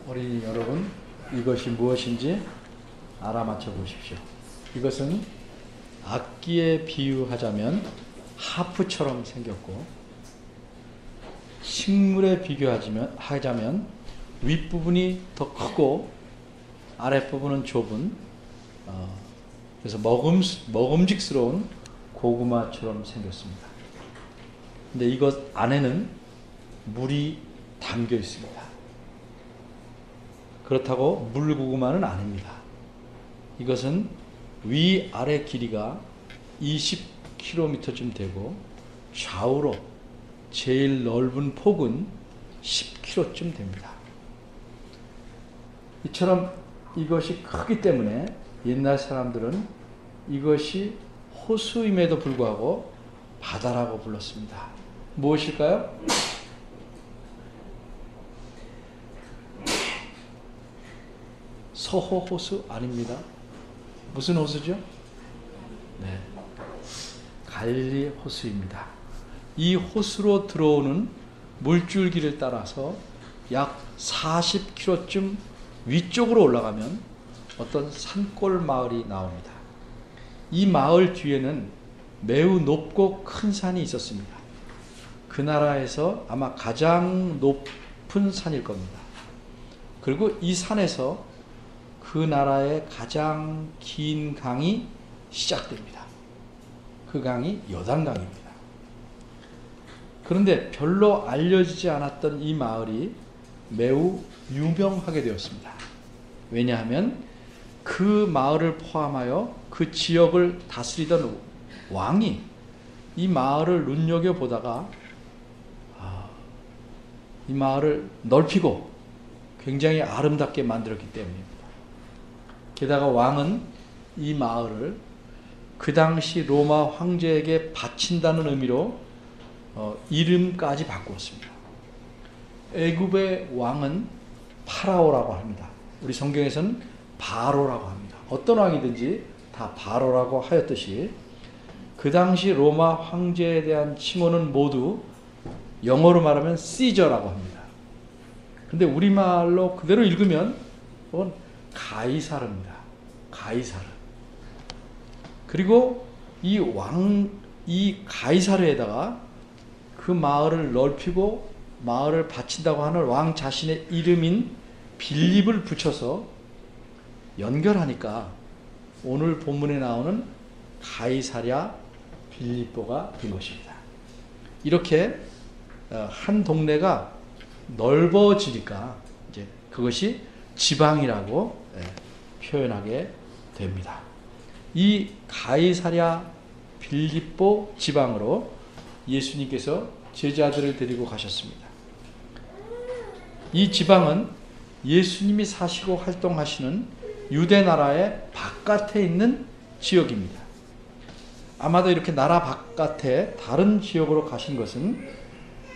어린이 여러분, 이것이 무엇인지 알아맞혀 보십시오. 이것은 악기에 비유하자면 하프처럼 생겼고, 식물에 비교하자면 윗부분이 더 크고 아랫부분은 좁은, 그래서 먹음직스러운 고구마처럼 생겼습니다. 근데 이것 안에는 물이 담겨 있습니다. 그렇다고 물고구마는 아닙니다. 이것은 위아래 길이가 20km쯤 되고 좌우로 제일 넓은 폭은 10km쯤 됩니다. 이처럼 이것이 크기 때문에 옛날 사람들은 이것이 호수임에도 불구하고 바다라고 불렀습니다. 무엇일까요? 서호 호수 아닙니다. 무슨 호수죠? 네, 갈릴리 호수입니다. 이 호수로 들어오는 물줄기를 따라서 약 40km쯤 위쪽으로 올라가면 어떤 산골 마을이 나옵니다. 이 마을 뒤에는 매우 높고 큰 산이 있었습니다. 그 나라에서 아마 가장 높은 산일 겁니다. 그리고 이 산에서 그 나라의 가장 긴 강이 시작됩니다. 그 강이 요단강입니다. 그런데 별로 알려지지 않았던 이 마을이 매우 유명하게 되었습니다. 왜냐하면 그 마을을 포함하여 그 지역을 다스리던 왕이 이 마을을 눈여겨보다가 이 마을을 넓히고 굉장히 아름답게 만들었기 때문입니다. 게다가 왕은 이 마을을 그 당시 로마 황제에게 바친다는 의미로 이름까지 바꾸었습니다. 애굽의 왕은 파라오라고 합니다. 우리 성경에서는 바로라고 합니다. 어떤 왕이든지 다 바로라고 하였듯이 그 당시 로마 황제에 대한 칭호는 모두 영어로 말하면 시저라고 합니다. 근데 우리말로 그대로 읽으면 그건 가이사르입니다. 가이사르. 그리고 이 가이사르에다가 그 마을을 넓히고 마을을 바친다고 하는 왕 자신의 이름인 빌립을 붙여서 연결하니까 오늘 본문에 나오는 가이사랴 빌립보가 된 것입니다. 이렇게 한 동네가 넓어지니까 이제 그것이 지방이라고 표현하게 됩니다. 이 가이사랴 빌립보 지방으로 예수님께서 제자들을 데리고 가셨습니다. 이 지방은 예수님이 사시고 활동하시는 유대 나라의 바깥에 있는 지역입니다. 아마도 이렇게 나라 바깥에 다른 지역으로 가신 것은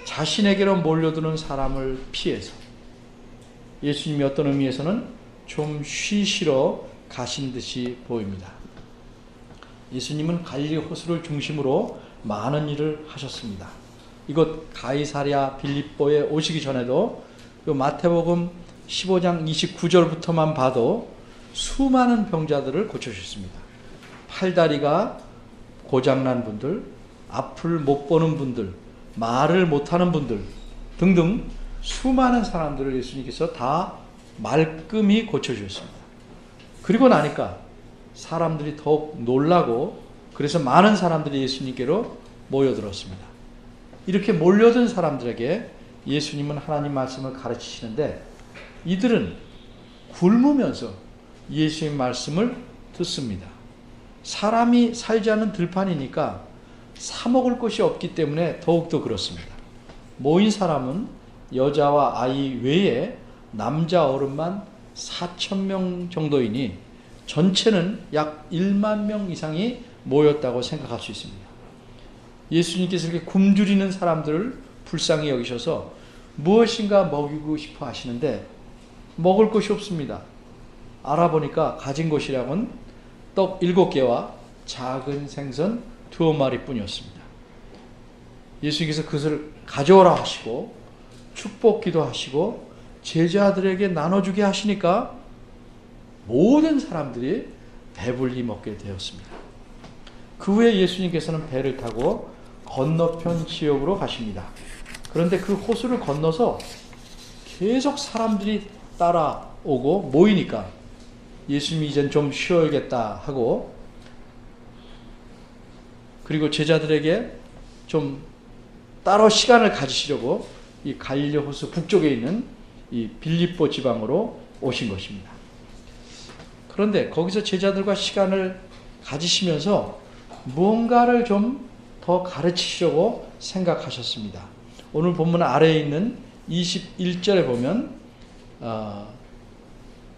자신에게로 몰려드는 사람을 피해서, 예수님이 어떤 의미에서는 좀 쉬시러 가신 듯이 보입니다. 예수님은 갈릴리 호수를 중심으로 많은 일을 하셨습니다. 이곳 가이사랴 빌립보에 오시기 전에도 마태복음 15장 29절부터만 봐도 수많은 병자들을 고쳐주셨습니다. 팔다리가 고장난 분들, 앞을 못 보는 분들, 말을 못하는 분들 등등 수많은 사람들을 예수님께서 다 말끔히 고쳐주셨습니다. 그리고 나니까 사람들이 더욱 놀라고, 그래서 많은 사람들이 예수님께로 모여들었습니다. 이렇게 몰려든 사람들에게 예수님은 하나님 말씀을 가르치시는데 이들은 굶으면서 예수님 말씀을 듣습니다. 사람이 살지 않는 들판이니까 사 먹을 것이 없기 때문에 더욱더 그렇습니다. 모인 사람은 여자와 아이 외에 남자 어른만 4,000명 정도이니 전체는 약 1만 명 이상이 모였다고 생각할 수 있습니다. 예수님께서 이렇게 굶주리는 사람들을 불쌍히 여기셔서 무엇인가 먹이고 싶어 하시는데 먹을 것이 없습니다. 알아보니까 가진 것이라고는 떡 7개와 작은 생선 2마리 뿐이었습니다. 예수님께서 그것을 가져오라 하시고 축복 기도하시고 제자들에게 나눠주게 하시니까 모든 사람들이 배불리 먹게 되었습니다. 그 후에 예수님께서는 배를 타고 건너편 지역으로 가십니다. 그런데 그 호수를 건너서 계속 사람들이 따라오고 모이니까 예수님이 이젠 좀 쉬어야겠다 하고, 그리고 제자들에게 좀 따로 시간을 가지시려고 이 갈릴리 호수 북쪽에 있는 이 빌립보 지방으로 오신 것입니다. 그런데 거기서 제자들과 시간을 가지시면서 무언가를 좀 더 가르치시려고 생각하셨습니다. 오늘 본문 아래에 있는 21절에 보면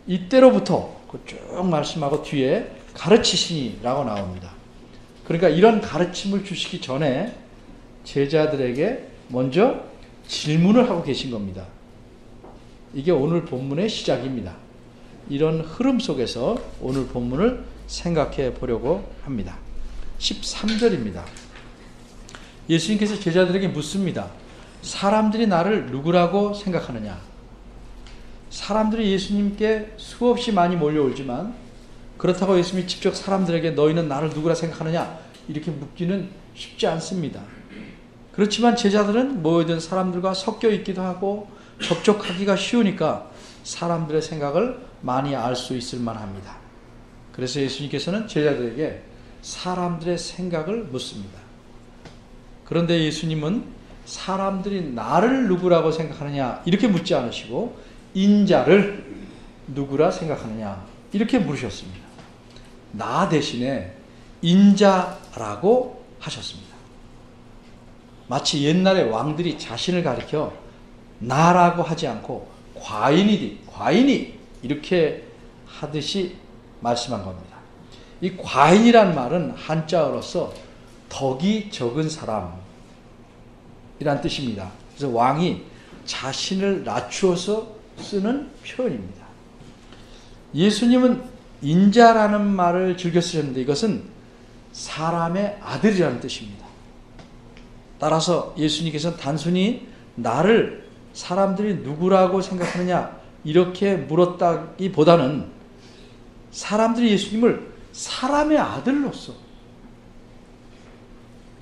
이때로부터 쭉 말씀하고 뒤에 가르치시니 라고 나옵니다. 그러니까 이런 가르침을 주시기 전에 제자들에게 먼저 질문을 하고 계신 겁니다. 이게 오늘 본문의 시작입니다. 이런 흐름 속에서 오늘 본문을 생각해 보려고 합니다. 13절입니다. 예수님께서 제자들에게 묻습니다. 사람들이 나를 누구라고 생각하느냐? 사람들이 예수님께 수없이 많이 몰려오지만 그렇다고 예수님이 직접 사람들에게 너희는 나를 누구라 생각하느냐? 이렇게 묻기는 쉽지 않습니다. 그렇지만 제자들은 모여든 사람들과 섞여 있기도 하고 접촉하기가 쉬우니까 사람들의 생각을 많이 알 수 있을 만합니다. 그래서 예수님께서는 제자들에게 사람들의 생각을 묻습니다. 그런데 예수님은 사람들이 나를 누구라고 생각하느냐 이렇게 묻지 않으시고 인자를 누구라 생각하느냐 이렇게 물으셨습니다. 나 대신에 인자라고 하셨습니다. 마치 옛날에 왕들이 자신을 가리켜 나라고 하지 않고 과인이 이렇게 하듯이 말씀한 겁니다. 이 과인이란 말은 한자어로서 덕이 적은 사람이란 뜻입니다. 그래서 왕이 자신을 낮추어서 쓰는 표현입니다. 예수님은 인자라는 말을 즐겨 쓰셨는데 이것은 사람의 아들이라는 뜻입니다. 따라서 예수님께서는 단순히 나를 사람들이 누구라고 생각하느냐 이렇게 물었다기보다는 사람들이 예수님을 사람의 아들로서,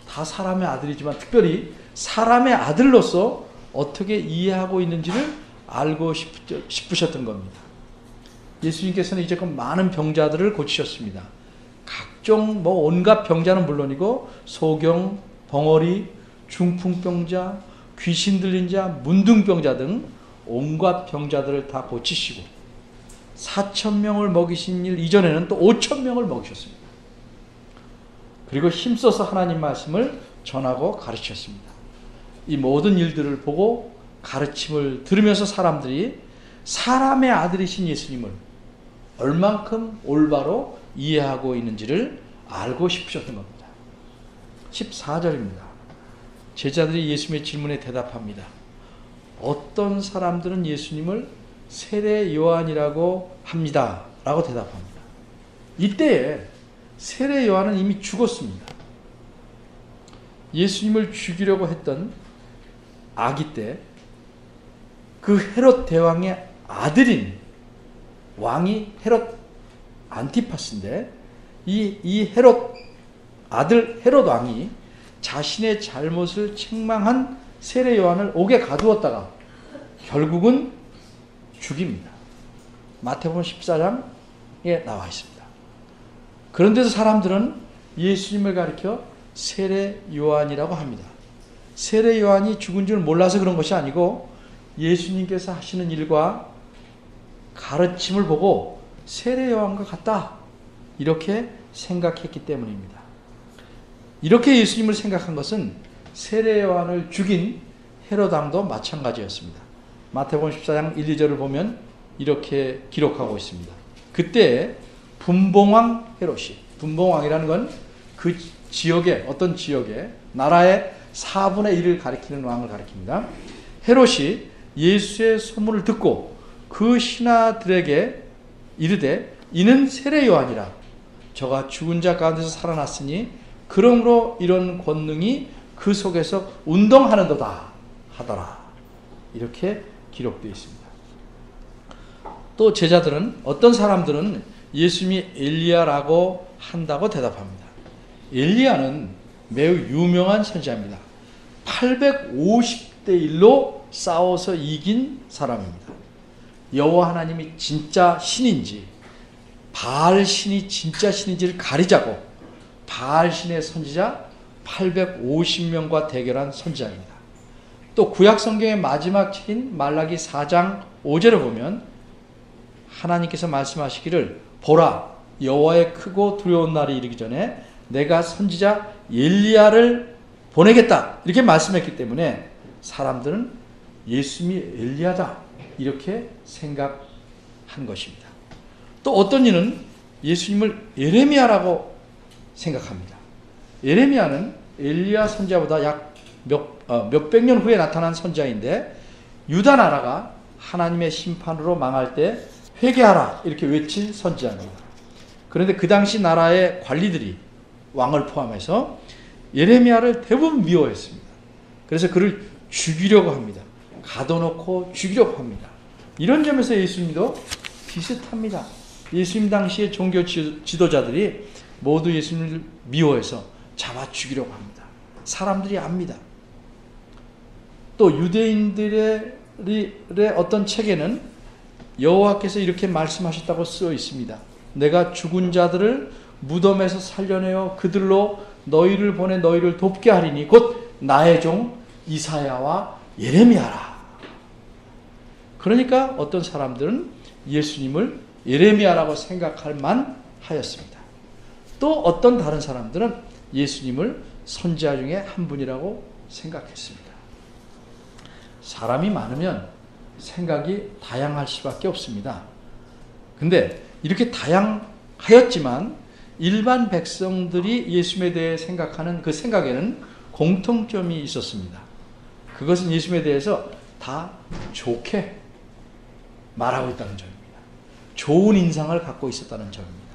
다 사람의 아들이지만 특별히 사람의 아들로서 어떻게 이해하고 있는지를 알고 싶으셨던 겁니다. 예수님께서는 이제껏 많은 병자들을 고치셨습니다. 각종 온갖 병자는 물론이고 소경, 벙어리, 중풍병자, 귀신 들린 자, 문둥병자 등 온갖 병자들을 다 고치시고 4,000명을 먹이신 일 이전에는 또 5,000명을 먹이셨습니다. 그리고 힘써서 하나님 말씀을 전하고 가르치셨습니다. 이 모든 일들을 보고 가르침을 들으면서 사람들이 사람의 아들이신 예수님을 얼만큼 올바로 이해하고 있는지를 알고 싶으셨던 겁니다. 14절입니다. 제자들이 예수님의 질문에 대답합니다. 어떤 사람들은 예수님을 세례 요한이라고 합니다. 라고 대답합니다. 이때에 세례 요한은 이미 죽었습니다. 예수님을 죽이려고 했던 아기 때 그 헤롯 대왕의 아들인 왕이 헤롯 안티파스인데 이 헤롯 아들 헤롯 왕이 자신의 잘못을 책망한 세례 요한을 옥에 가두었다가 결국은 죽입니다. 마태복음 14장에 나와 있습니다. 그런데도 사람들은 예수님을 가리켜 세례 요한이라고 합니다. 세례 요한이 죽은 줄 몰라서 그런 것이 아니고 예수님께서 하시는 일과 가르침을 보고 세례 요한과 같다 이렇게 생각했기 때문입니다. 이렇게 예수님을 생각한 것은 세례 요한을 죽인 헤롯 왕도 마찬가지였습니다. 마태복음 14장 1, 2절을 보면 이렇게 기록하고 있습니다. 그때 분봉왕 헤롯이, 분봉왕이라는 건 그 지역에, 어떤 지역에 나라의 4분의 1을 가리키는 왕을 가리킵니다. 헤롯이 예수의 소문을 듣고 그 신하들에게 이르되 이는 세례 요한이라 저가 죽은 자 가운데서 살아났으니 그러므로 이런 권능이 그 속에서 운동하는도다 하더라. 이렇게 기록되어 있습니다. 또 제자들은, 어떤 사람들은 예수님이 엘리야라고 한다고 대답합니다. 엘리야는 매우 유명한 선지자입니다. 850대 1로 싸워서 이긴 사람입니다. 여호와 하나님이 진짜 신인지 바알 신이 진짜 신인지를 가리자고 바알 신의 선지자 850명과 대결한 선지자입니다. 또 구약 성경의 마지막 책인 말라기 4장 5절에 보면 하나님께서 말씀하시기를 보라 여호와의 크고 두려운 날이 이르기 전에 내가 선지자 엘리야를 보내겠다 이렇게 말씀했기 때문에 사람들은 예수님이 엘리야다 이렇게 생각한 것입니다. 또 어떤 이는 예수님을 예레미야라고 생각합니다. 예레미야는 엘리야 선지자보다 약 몇백 년 후에 나타난 선지자인데 유다 나라가 하나님의 심판으로 망할 때 회개하라 이렇게 외친 선지자입니다. 그런데 그 당시 나라의 관리들이 왕을 포함해서 예레미야를 대부분 미워했습니다. 그래서 그를 죽이려고 합니다. 가둬놓고 죽이려고 합니다. 이런 점에서 예수님도 비슷합니다. 예수님 당시의 종교 지도자들이 모두 예수님을 미워해서 잡아 죽이려고 합니다. 사람들이 압니다. 또 유대인들의 어떤 책에는 여호와께서 이렇게 말씀하셨다고 쓰여 있습니다. 내가 죽은 자들을 무덤에서 살려내어 그들로 너희를 보내 너희를 돕게 하리니 곧 나의 종 이사야와 예레미야라. 그러니까 어떤 사람들은 예수님을 예레미야라고 생각할 만하였습니다. 또 어떤 다른 사람들은 예수님을 선지자 중에 한 분이라고 생각했습니다. 사람이 많으면 생각이 다양할 수밖에 없습니다. 근데 이렇게 다양하였지만 일반 백성들이 예수님에 대해 생각하는 그 생각에는 공통점이 있었습니다. 그것은 예수님에 대해서 다 좋게 말하고 있다는 점입니다. 좋은 인상을 갖고 있었다는 점입니다.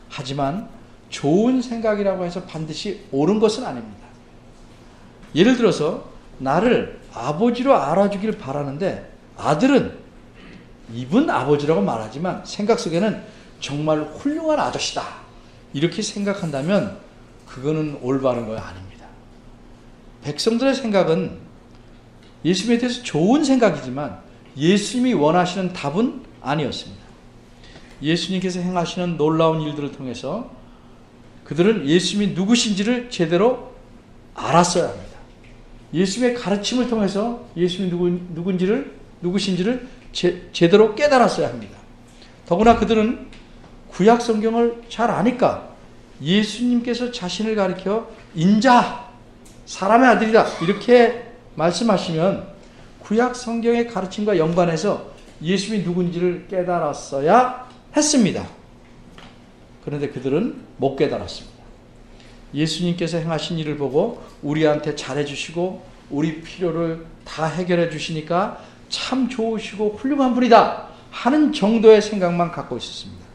하지만 좋은 생각이라고 해서 반드시 옳은 것은 아닙니다. 예를 들어서 나를 아버지로 알아주길 바라는데 아들은 이분 아버지라고 말하지만 생각 속에는 정말 훌륭한 아저씨다 이렇게 생각한다면 그거는 올바른 거 아닙니다. 백성들의 생각은 예수님에 대해서 좋은 생각이지만 예수님이 원하시는 답은 아니었습니다. 예수님께서 행하시는 놀라운 일들을 통해서 그들은 예수님이 누구신지를 제대로 알았어야 합니다. 예수님의 가르침을 통해서 예수님이 누구신지를 제대로 깨달았어야 합니다. 더구나 그들은 구약 성경을 잘 아니까 예수님께서 자신을 가리켜 인자, 사람의 아들이다 이렇게 말씀하시면 구약 성경의 가르침과 연관해서 예수님이 누군지를 깨달았어야 했습니다. 그런데 그들은 못 깨달았습니다. 예수님께서 행하신 일을 보고 우리한테 잘해주시고 우리 필요를 다 해결해 주시니까 참 좋으시고 훌륭한 분이다 하는 정도의 생각만 갖고 있었습니다.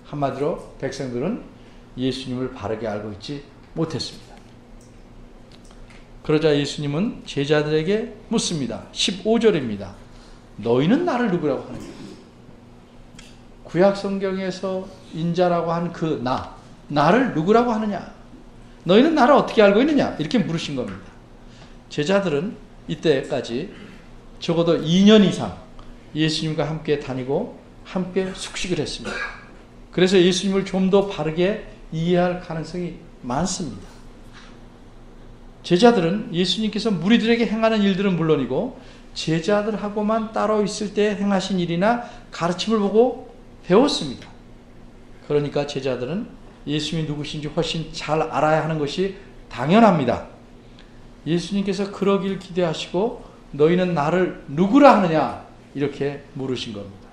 한마디로 백성들은 예수님을 바르게 알고 있지 못했습니다. 그러자 예수님은 제자들에게 묻습니다. 15절입니다. 너희는 나를 누구라고 하느냐? 구약 성경에서 인자라고 한 그 나를 누구라고 하느냐? 너희는 나를 어떻게 알고 있느냐? 이렇게 물으신 겁니다. 제자들은 이때까지 적어도 2년 이상 예수님과 함께 다니고 함께 숙식을 했습니다. 그래서 예수님을 좀 더 바르게 이해할 가능성이 많습니다. 제자들은 예수님께서 무리들에게 행하는 일들은 물론이고 제자들하고만 따로 있을 때 행하신 일이나 가르침을 보고 배웠습니다. 그러니까 제자들은 예수님이 누구신지 훨씬 잘 알아야 하는 것이 당연합니다. 예수님께서 그러길 기대하시고 너희는 나를 누구라 하느냐 이렇게 물으신 겁니다.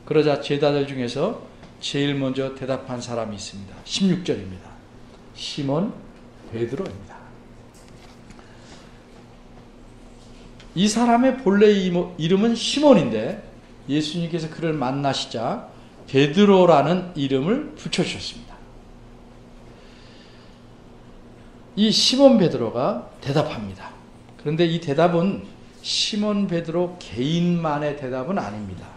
그러자 제자들 중에서 제일 먼저 대답한 사람이 있습니다. 16절입니다. 시몬 베드로입니다. 이 사람의 본래 이름은 시몬인데 예수님께서 그를 만나시자 베드로라는 이름을 붙여주셨습니다. 이 시몬 베드로가 대답합니다. 그런데 이 대답은 시몬 베드로 개인만의 대답은 아닙니다.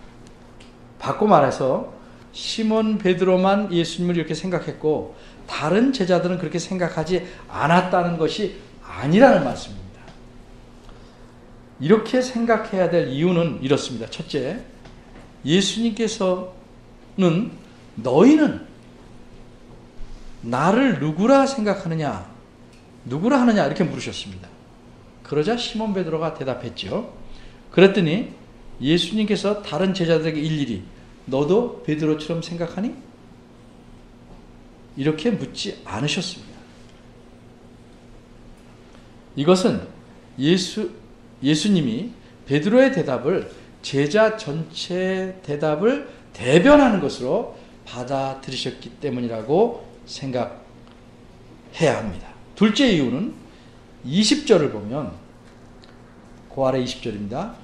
바꿔 말해서 시몬 베드로만 예수님을 이렇게 생각했고 다른 제자들은 그렇게 생각하지 않았다는 것이 아니라는 말씀입니다. 이렇게 생각해야 될 이유는 이렇습니다. 첫째, 예수님께서는 너희는 나를 누구라 생각하느냐, 누구라 하느냐 이렇게 물으셨습니다. 그러자 시몬 베드로가 대답했죠. 그랬더니 예수님께서 다른 제자들에게 일일이 너도 베드로처럼 생각하니? 이렇게 묻지 않으셨습니다. 이것은 예수님이 베드로의 대답을 제자 전체의 대답을 대변하는 것으로 받아들이셨기 때문이라고 생각해야 합니다. 둘째 이유는 20절을 보면 그 아래 20절입니다.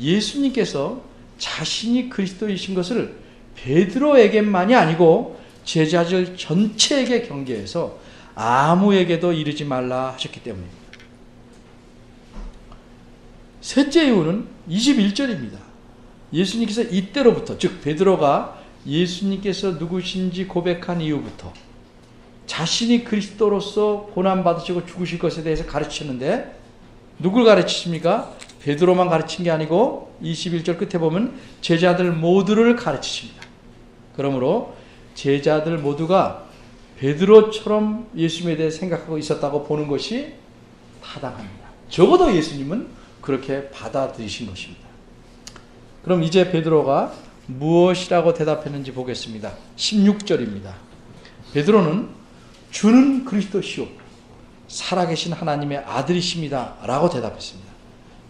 예수님께서 자신이 그리스도이신 것을 베드로에게만이 아니고 제자들 전체에게 경계해서 아무에게도 이르지 말라 하셨기 때문입니다. 셋째 이유는 21절입니다. 예수님께서 이때로부터, 즉 베드로가 예수님께서 누구신지 고백한 이후부터 자신이 그리스도로서 고난받으시고 죽으실 것에 대해서 가르치셨는데 누굴 가르치십니까? 베드로만 가르친 게 아니고 21절 끝에 보면 제자들 모두를 가르치십니다. 그러므로 제자들 모두가 베드로처럼 예수님에 대해 생각하고 있었다고 보는 것이 타당합니다. 적어도 예수님은 그렇게 받아들이신 것입니다. 그럼 이제 베드로가 무엇이라고 대답했는지 보겠습니다. 16절입니다. 베드로는 주는 그리스도시요 살아계신 하나님의 아들이십니다 라고 대답했습니다.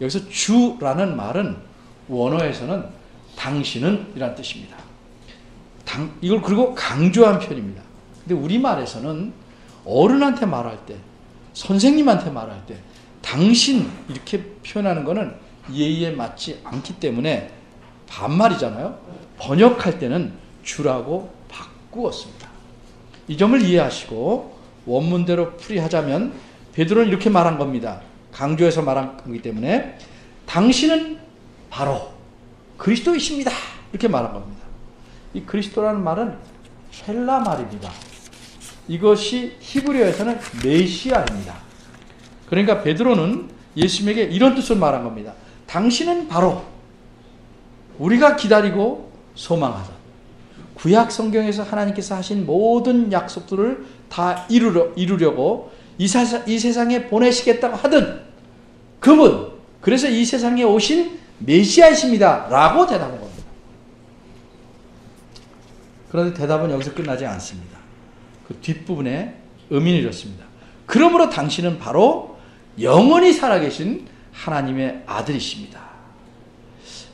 여기서 주라는 말은 원어에서는 당신은 이란 뜻입니다. 이걸 그리고 강조한 표현입니다. 근데 우리말에서는 어른한테 말할 때, 선생님한테 말할 때 당신 이렇게 표현하는 것은 예의에 맞지 않기 때문에 반말이잖아요. 번역할 때는 주라고 바꾸었습니다. 이 점을 이해하시고 원문대로 풀이하자면 베드로는 이렇게 말한 겁니다. 강조해서 말한 거기 때문에 당신은 바로 그리스도이십니다. 이렇게 말한 겁니다. 이 그리스도라는 말은 헬라 말입니다. 이것이 히브리어에서는 메시아입니다. 그러니까 베드로는 예수님에게 이런 뜻을 말한 겁니다. 당신은 바로 우리가 기다리고 소망하던 구약 성경에서 하나님께서 하신 모든 약속들을 다 이루려고 이 세상에 보내시겠다고 하던 그분, 그래서 이 세상에 오신 메시아이십니다 라고 대답한 겁니다. 그런데 대답은 여기서 끝나지 않습니다. 그 뒷부분에 의미는 이렇습니다. 그러므로 당신은 바로 영원히 살아계신 하나님의 아들이십니다.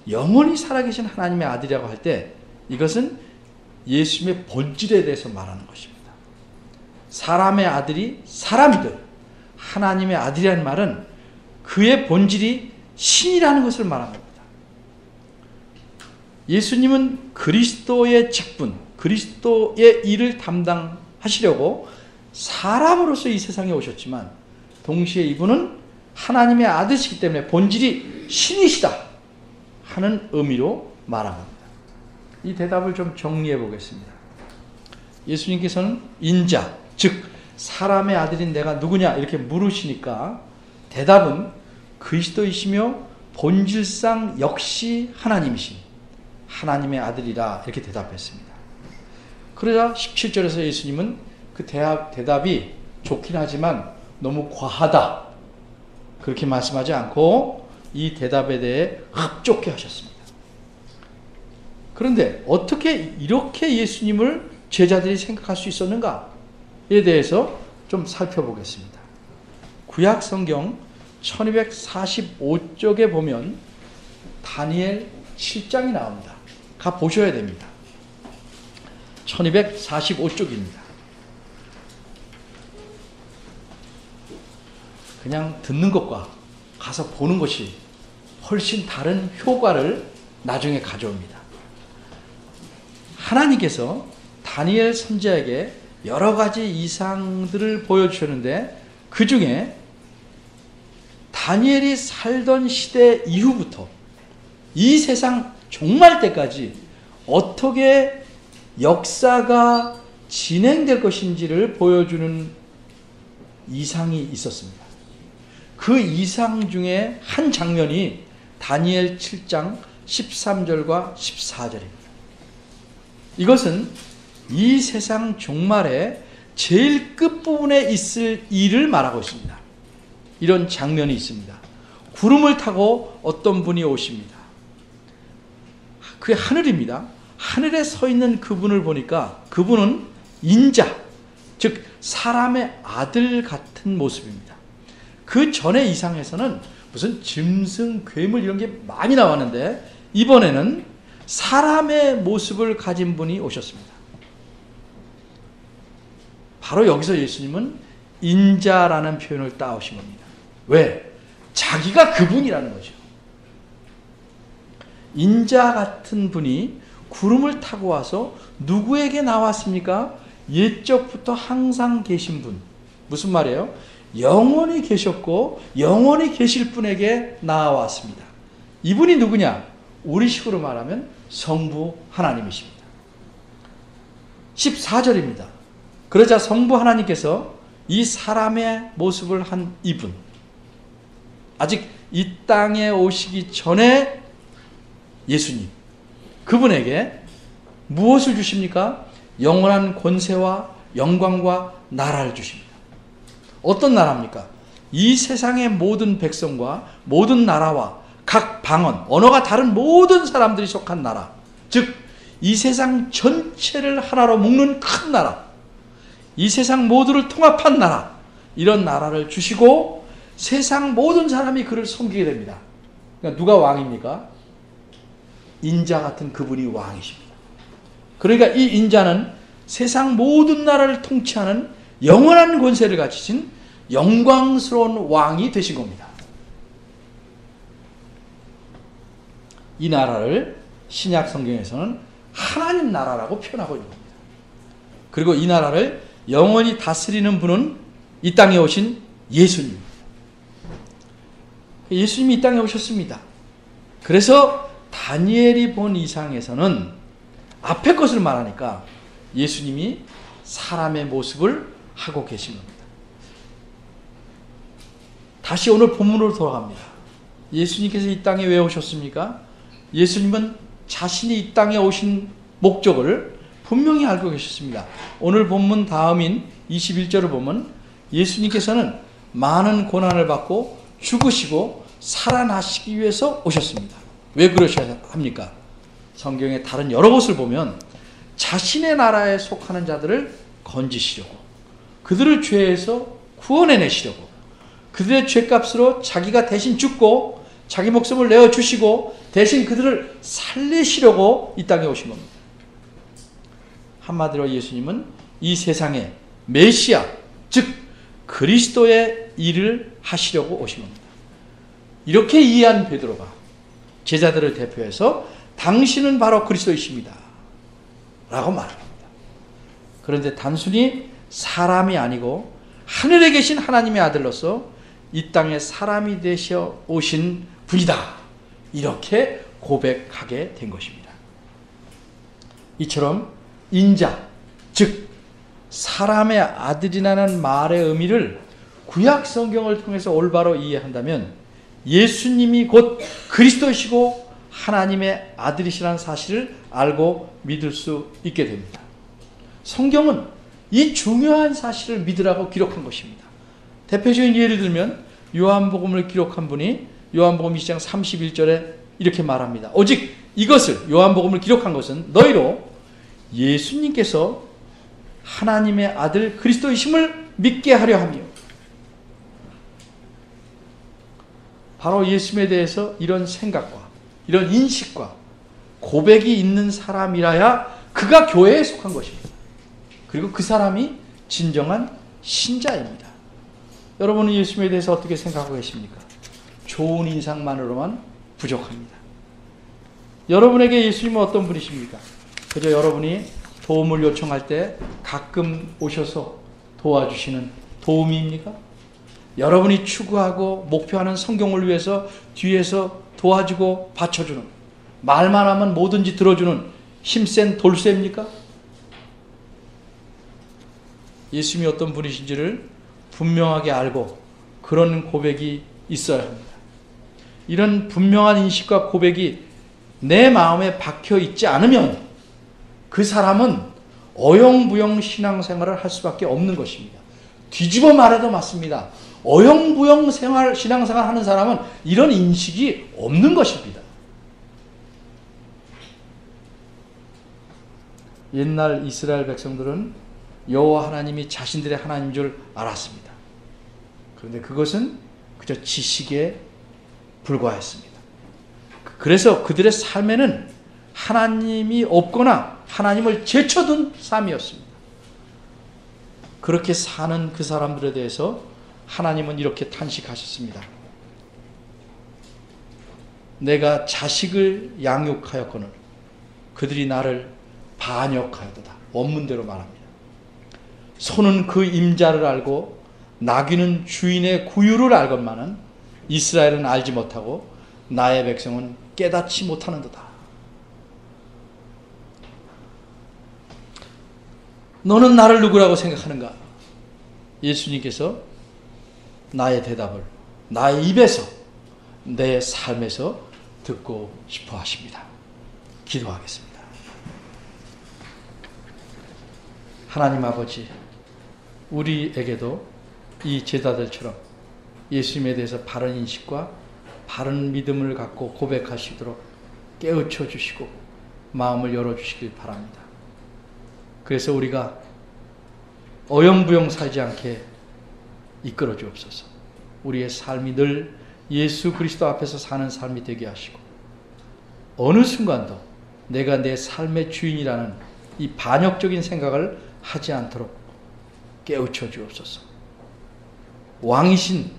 영원히 살아계신 하나님의 아들이라고 할 때 이것은 예수님의 본질에 대해서 말하는 것입니다. 사람의 아들이 사람이든 하나님의 아들이라는 말은 그의 본질이 신이라는 것을 말하는 겁니다. 예수님은 그리스도의 직분, 그리스도의 일을 담당하시려고 사람으로서 이 세상에 오셨지만 동시에 이분은 하나님의 아들이시기 때문에 본질이 신이시다 하는 의미로 말합니다. 이 대답을 좀 정리해 보겠습니다. 예수님께서는 인자, 즉 사람의 아들인 내가 누구냐 이렇게 물으시니까 대답은 그리스도이시며 본질상 역시 하나님이신 하나님의 아들이라 이렇게 대답했습니다. 그러자 17절에서 예수님은 그 대답이 좋긴 하지만 너무 과하다 그렇게 말씀하지 않고 이 대답에 대해 흡족해 하셨습니다. 그런데 어떻게 이렇게 예수님을 제자들이 생각할 수 있었는가에 대해서 좀 살펴보겠습니다. 구약 성경 1245쪽에 보면 다니엘 7장이 나옵니다. 가 보셔야 됩니다. 1245쪽입니다. 그냥 듣는 것과 가서 보는 것이 훨씬 다른 효과를 나중에 가져옵니다. 하나님께서 다니엘 선지자에게 여러 가지 이상들을 보여주셨는데 그 중에 다니엘이 살던 시대 이후부터 이 세상 종말 때까지 어떻게 역사가 진행될 것인지를 보여주는 이상이 있었습니다. 그 이상 중에 한 장면이 다니엘 7장 13절과 14절입니다. 이것은 이 세상 종말에 제일 끝부분에 있을 일을 말하고 있습니다. 이런 장면이 있습니다. 구름을 타고 어떤 분이 오십니다. 그게 하늘입니다. 하늘에 서 있는 그분을 보니까 그분은 인자, 즉 사람의 아들 같은 모습입니다. 그 전의 이상에서는 무슨 짐승, 괴물 이런 게 많이 나왔는데 이번에는 사람의 모습을 가진 분이 오셨습니다. 바로 여기서 예수님은 인자라는 표현을 따오신 겁니다. 왜? 자기가 그분이라는 거죠. 인자 같은 분이 구름을 타고 와서 누구에게 나왔습니까? 옛적부터 항상 계신 분. 무슨 말이에요? 영원히 계셨고 영원히 계실 분에게 나왔습니다. 이분이 누구냐? 우리식으로 말하면 성부 하나님이십니다. 14절입니다. 그러자 성부 하나님께서 이 사람의 모습을 한 이분, 아직 이 땅에 오시기 전에 예수님, 그분에게 무엇을 주십니까? 영원한 권세와 영광과 나라를 주십니다. 어떤 나라입니까? 이 세상의 모든 백성과 모든 나라와 각 방언, 언어가 다른 모든 사람들이 속한 나라, 즉 이 세상 전체를 하나로 묶는 큰 나라, 이 세상 모두를 통합한 나라, 이런 나라를 주시고 세상 모든 사람이 그를 섬기게 됩니다. 그러니까 누가 왕입니까? 인자 같은 그분이 왕이십니다. 그러니까 이 인자는 세상 모든 나라를 통치하는 영원한 권세를 가지신 영광스러운 왕이 되신 겁니다. 이 나라를 신약 성경에서는 하나님 나라라고 표현하고 있는 겁니다. 그리고 이 나라를 영원히 다스리는 분은 이 땅에 오신 예수님. 예수님이 이 땅에 오셨습니다. 그래서 다니엘이 본 이상에서는 앞에 것을 말하니까 예수님이 사람의 모습을 하고 계신 겁니다. 다시 오늘 본문으로 돌아갑니다. 예수님께서 이 땅에 왜 오셨습니까? 예수님은 자신이 이 땅에 오신 목적을 분명히 알고 계셨습니다. 오늘 본문 다음인 21절을 보면 예수님께서는 많은 고난을 받고 죽으시고 살아나시기 위해서 오셨습니다. 왜 그러셔야 합니까? 성경의 다른 여러 곳을 보면 자신의 나라에 속하는 자들을 건지시려고, 그들을 죄에서 구원해내시려고, 그들의 죄값으로 자기가 대신 죽고 자기 목숨을 내어주시고 대신 그들을 살리시려고 이 땅에 오신 겁니다. 한마디로 예수님은 이 세상의 메시아, 즉 그리스도의 일을 하시려고 오신 겁니다. 이렇게 이해한 베드로가 제자들을 대표해서 당신은 바로 그리스도이십니다 라고 말합니다. 그런데 단순히 사람이 아니고 하늘에 계신 하나님의 아들로서 이 땅에 사람이 되셔 오신 분이다, 이렇게 고백하게 된 것입니다. 이처럼 인자, 즉 사람의 아들이라는 말의 의미를 구약 성경을 통해서 올바로 이해한다면 예수님이 곧 그리스도이시고 하나님의 아들이시라는 사실을 알고 믿을 수 있게 됩니다. 성경은 이 중요한 사실을 믿으라고 기록한 것입니다. 대표적인 예를 들면 요한복음을 기록한 분이 요한복음 2장 31절에 이렇게 말합니다. 오직 이것을, 요한복음을 기록한 것은 너희로 예수님께서 하나님의 아들 그리스도이심을 믿게 하려 하며, 바로 예수님에 대해서 이런 생각과 이런 인식과 고백이 있는 사람이라야 그가 교회에 속한 것입니다. 그리고 그 사람이 진정한 신자입니다. 여러분은 예수님에 대해서 어떻게 생각하고 계십니까? 좋은 인상만으로만 부족합니다. 여러분에게 예수님은 어떤 분이십니까? 그저 여러분이 도움을 요청할 때 가끔 오셔서 도와주시는 도우미입니까? 여러분이 추구하고 목표하는 성경을 위해서 뒤에서 도와주고 받쳐주는, 말만 하면 뭐든지 들어주는 힘센 돌쇠입니까? 예수님이 어떤 분이신지를 분명하게 알고 그런 고백이 있어야 합니다. 이런 분명한 인식과 고백이 내 마음에 박혀 있지 않으면 그 사람은 어영부영 신앙생활을 할 수밖에 없는 것입니다. 뒤집어 말해도 맞습니다. 어영부영 신앙생활 하는 사람은 이런 인식이 없는 것입니다. 옛날 이스라엘 백성들은 여호와 하나님이 자신들의 하나님인 줄 알았습니다. 그런데 그것은 그저 지식에 불과했습니다. 그래서 그들의 삶에는 하나님이 없거나 하나님을 제쳐둔 삶이었습니다. 그렇게 사는 그 사람들에 대해서 하나님은 이렇게 탄식하셨습니다. 내가 자식을 양육하였거늘 그들이 나를 반역하였도다. 원문대로 말합니다. 소는 그 임자를 알고 나귀는 주인의 구유를 알건만은 이스라엘은 알지 못하고 나의 백성은 깨닫지 못하는도다. 너는 나를 누구라고 생각하는가? 예수님께서 나의 대답을 나의 입에서 내 삶에서 듣고 싶어 하십니다. 기도하겠습니다. 하나님 아버지, 우리에게도 이 제자들처럼 예수님에 대해서 바른 인식과 바른 믿음을 갖고 고백하시도록 깨우쳐 주시고 마음을 열어주시길 바랍니다. 그래서 우리가 어영부영 살지 않게 이끌어 주옵소서. 우리의 삶이 늘 예수 그리스도 앞에서 사는 삶이 되게 하시고 어느 순간도 내가 내 삶의 주인이라는 이 반역적인 생각을 하지 않도록 깨우쳐 주옵소서. 왕이신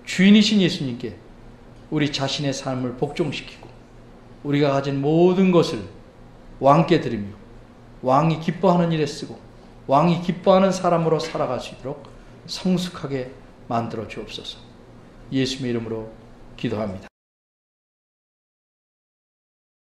주인이신 예수님께 우리 자신의 삶을 복종시키고 우리가 가진 모든 것을 왕께 드리며 왕이 기뻐하는 일에 쓰고 왕이 기뻐하는 사람으로 살아갈 수 있도록 성숙하게 만들어 주옵소서. 예수님의 이름으로 기도합니다.